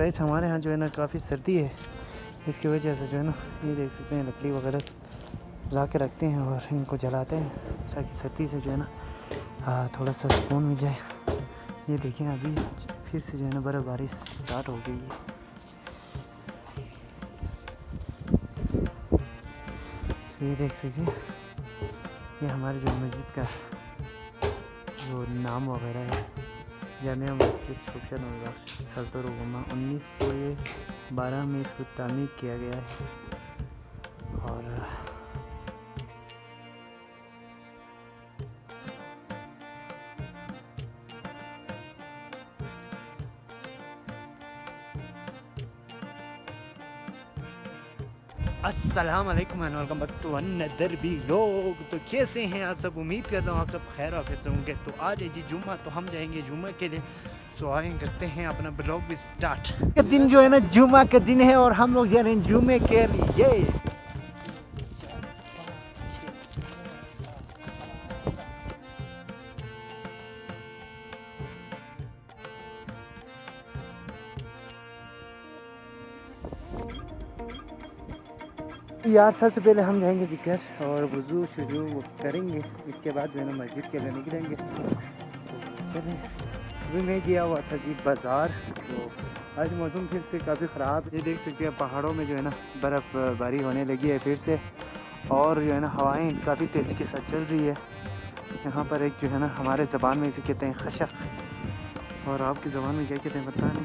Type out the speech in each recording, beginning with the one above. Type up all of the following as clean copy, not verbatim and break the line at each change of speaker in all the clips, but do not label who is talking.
Guys हमारे यहाँ जो है ना काफ़ी सर्दी है, इसकी वजह से जो है ना ये देख सकते हैं लकड़ी वगैरह ला के रखते हैं और इनको जलाते हैं ताकि सर्दी से जो है ना थोड़ा सा सुकून मिल जाए। ये देखें अभी फिर से जो है ना बर्फ़बारी स्टार्ट हो गई है। तो ये देख सकते हैं ये हमारे जो मस्जिद का जो नाम वगैरह है, जामिया मस्जिद सुफिया नूर सदर उमा 1912 में इसको तामीर किया गया है। और अस्सलाम वालेकुम and welcome back to another vlog. तो कैसे हैं आप सब? उम्मीद करता हूँ आप सब खैर आफियत से होंगे। तो आज है जी जुम्मा, तो हम जाएंगे जुम्मे के लिए। सो आए करते हैं अपना ब्लॉग भी स्टार्ट। दिन जो है ना जुम्मा का दिन है और हम लोग जा रहे हैं जुम्मे के लिए। यार सबसे पहले हम जाएंगे जी घर और वज़ू शुरू करेंगे, इसके बाद जो है ना मस्जिद के लिए निकलेंगे। चलें, अभी मैं गया हुआ था जी बाज़ार। तो आज मौसम फिर से काफ़ी ख़राब, ये देख सकते हैं पहाड़ों में जो है ना बर्फ़बारी होने लगी है फिर से, और जो है ना हवाएं काफ़ी तेज़ी के साथ चल रही है। यहाँ पर एक जो है ना हमारे ज़बान में इसे कहते हैं खशक, और आपकी ज़बान में क्या कहते हैं पता नहीं,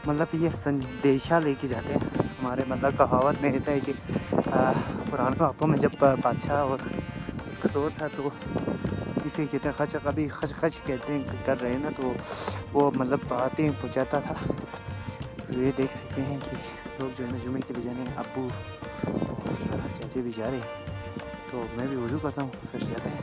मतलब ये संदेशा लेके जाते हैं। हमारे मतलब कहावत में ऐसा है कि पुराने वक्तों में जब बादशाह और उसका दौर था तो इसे कहते हैं खच, कभी खच खच कहते हैं कर रहे हैं ना, तो वो मतलब बातें पहुँचाता था। तो ये देख सकते हैं कि लोग जो है ना जुमे के लिए जाने, अब्बू और चाचे भी जा रहे हैं। तो मैं भी वज़ू करता हूँ फिर जाते हैं।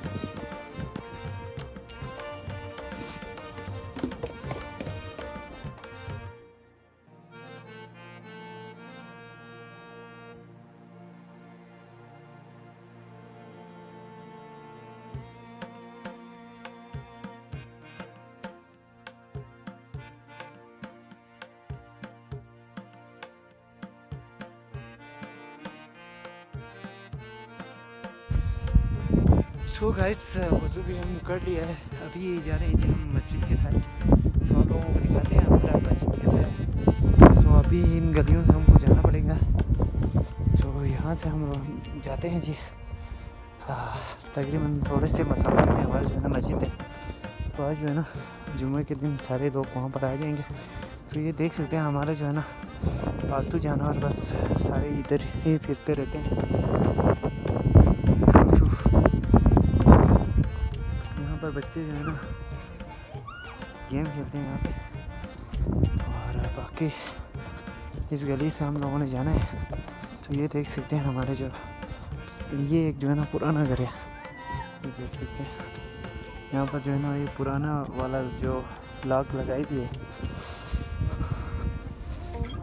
सो गाइस वज़ू भी हम कर लिया है, अभी जा रहे हैं जी हम मस्जिद के साइड। सो आप लोगों को दिखाते हैं हमारा मस्जिद के साइड। सो अभी इन गलियों से हमको जाना पड़ेगा, तो यहाँ से हम जाते हैं जी। तकरीबन थोड़े से मसाफत में हमारे जो है ना मस्जिद है। तो आज जो है ना जुम्मे के दिन सारे लोग वहाँ पर आ जाएंगे। तो ये देख सकते हैं हमारा जो है ना पालतू जानवर बस सारे इधर ही फिरते रहते हैं। पर बच्चे जो है ना गेम खेलते हैं यहाँ पे, और बाकी इस गली से हम लोगों ने जाना है। तो ये देख सकते हैं हमारे जो ये एक जो है ना पुराना घर है, ये देख सकते हैं यहाँ पर जो है ना ये पुराना वाला जो लॉक लगाई हुई है।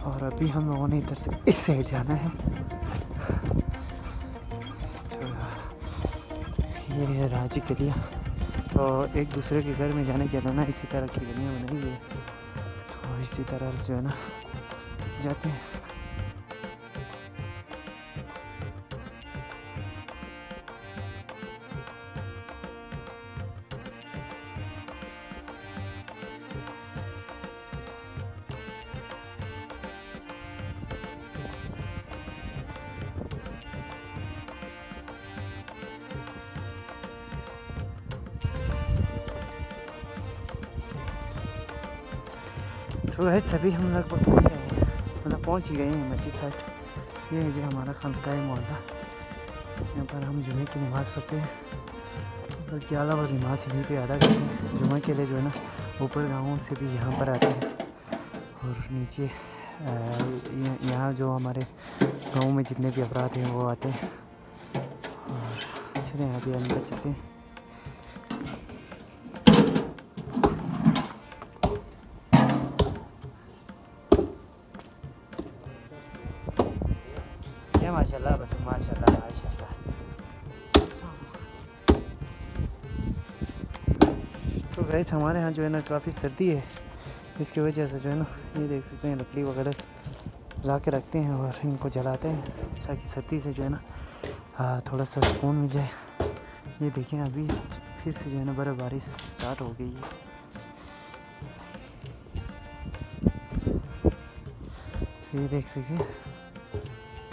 और अभी हम लोगों ने इधर से इस साइड जाना है। तो ये है राजी गलियाँ, तो एक दूसरे के घर में जाने के लिए ना इसी तरह की गलियाँ बनाई हुई है। तो इसी तरह जो है ना जाते हैं। तो वह सभी हम लगभग पहुँच गए हैं, मतलब पहुँच ही गए हैं मस्जिद साइड। ये है जो हमारा खानकाह मोहल्ला, यहाँ पर हम जुमे की नमाज़ पढ़ते हैं, बल्कि आला और नमाज यहीं पे अदा करते हैं। जुमे के लिए जो है ना ऊपर गाँवों से भी यहाँ पर आते हैं, और नीचे यहाँ जो हमारे गाँव में जितने भी अफराद हैं वो आते हैं। और चलें अभी अंदर चलते हैं। माशाल्लाह, बस माशाल्लाह माशाल्लाह। तो गैस हमारे यहाँ जो है ना काफ़ी सर्दी है, इसकी वजह से जो है ना, ये देख सकते हैं लकड़ी वगैरह ला के रखते हैं और इनको जलाते हैं ताकि सर्दी से जो है ना थोड़ा सा सुकून मिल जाए। ये देखें अभी फिर से जो है ना बर्फ़बारी स्टार्ट हो गई है। तो ये देख सकते हैं,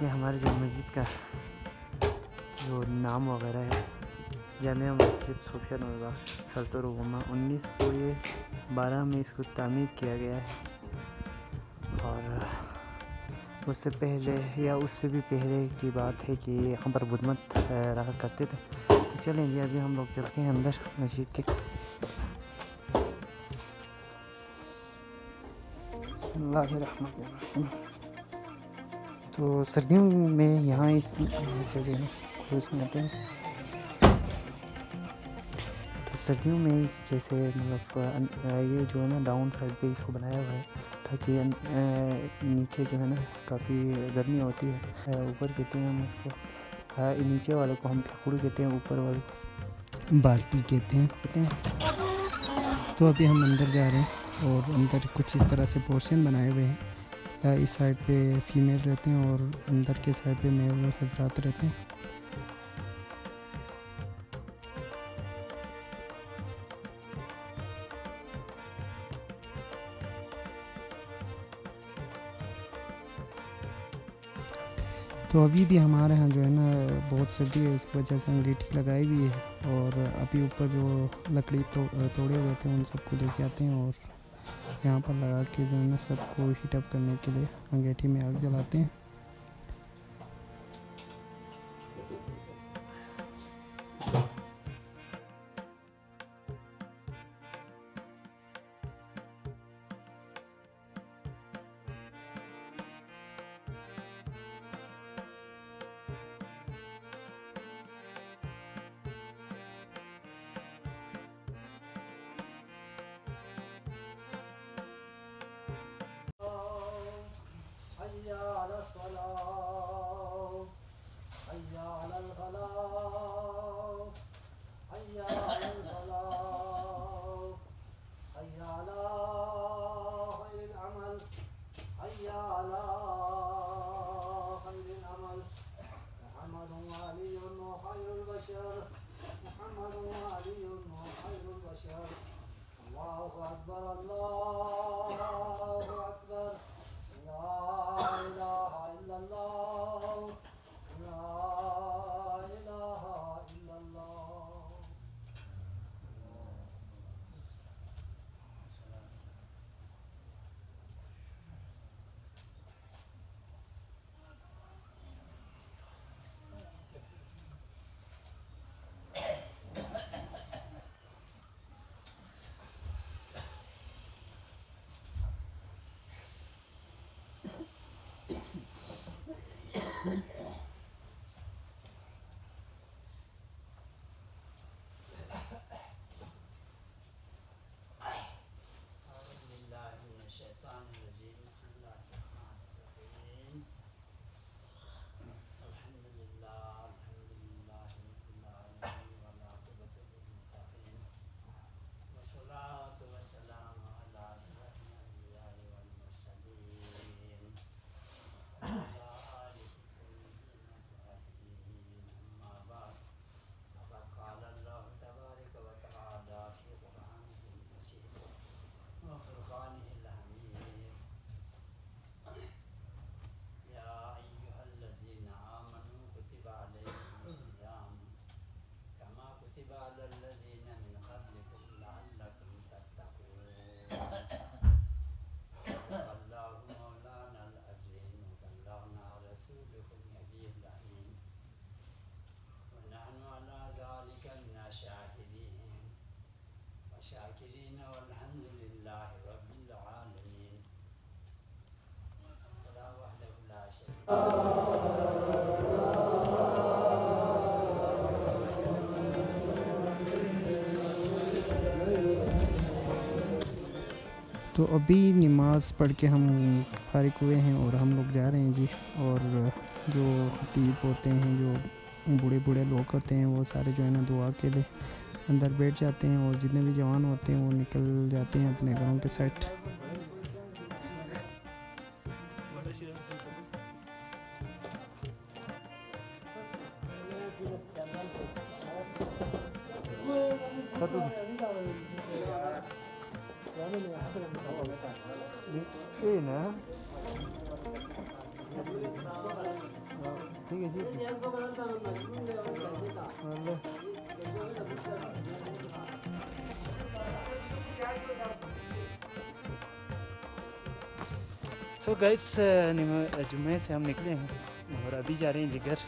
ये हमारे जो मस्जिद का जो नाम वगैरह है, जामिया मस्जिद सूफिया नवाज सल्तुर उमा, 1912 में इसको तामीर किया गया है। और उससे पहले या उससे भी पहले की बात है कि यहाँ पर बुद्ध मत रहा करते थे। तो चलें जी, अभी हम लोग चलते हैं अंदर मस्जिद के। बिस्मिल्लाहिर्रहमानिर्रहीम। तो सर्दियों में यहाँ इस से जो है खुश होते हैं। तो सर्दियों में इस जैसे मतलब ये जो है ना डाउन साइड पे इसको बनाया हुआ है ताकि नीचे जो है ना काफ़ी गर्मी होती है। ऊपर कहते हैं हम इसको, नीचे वाले को हम ठाकुर कहते हैं, ऊपर वाले बाल्टी कहते हैं। तो अभी हम अंदर जा रहे हैं और अंदर कुछ इस तरह से पोर्शन बनाए हुए हैं। इस साइड पे फीमेल रहते हैं और अंदर के साइड पे मेल हजरात रहते हैं। तो अभी भी हमारे यहाँ जो है ना बहुत सर्दी है, उसकी वजह से अंगीठी लगाई हुई है और अभी ऊपर जो लकड़ी तोड़े हुए थे उन सबको लेके आते हैं और यहाँ पर लगा के जो है ना सबको हीटअप करने के लिए अंगीठी में आग जलाते हैं।
शाकिरीन वल्हम्दुलिल्लाह रब्बिल आलमीन। ला वहदहु ला शरीका
तो अभी नमाज़ पढ़ के हम फारिग हुए हैं और हम लोग जा रहे हैं जी। और जो खतीब होते हैं, जो बूढ़े बूढ़े लोग होते हैं, वो सारे जो है ना दुआ के लिए
अंदर बैठ जाते हैं और जितने भी जवान होते हैं वो निकल जाते हैं अपने घरों के साइड।
ये ना ठीक है जी सो गाइस जुम्मे से हम निकले हैं और अभी जा रहे हैं जिगर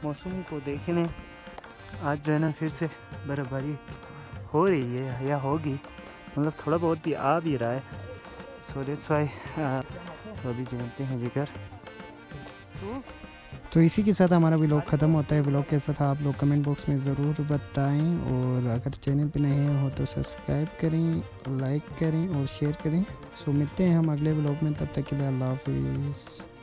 मौसम को देखने। आज जो है ना फिर से बर्फ़बारी हो रही है या होगी, मतलब थोड़ा बहुत भी आ भी रहा है। सो दैट्स वाई तो अभी जानते हैं जिगर।
तो इसी के साथ हमारा व्लॉग ख़त्म होता है। व्लॉग कैसा था आप लोग कमेंट बॉक्स में ज़रूर बताएं, और अगर चैनल पे नए हो तो सब्सक्राइब करें, लाइक करें और शेयर करें। सो मिलते हैं हम अगले व्लॉग में, तब तक के लिए अल्लाह हाफिज़।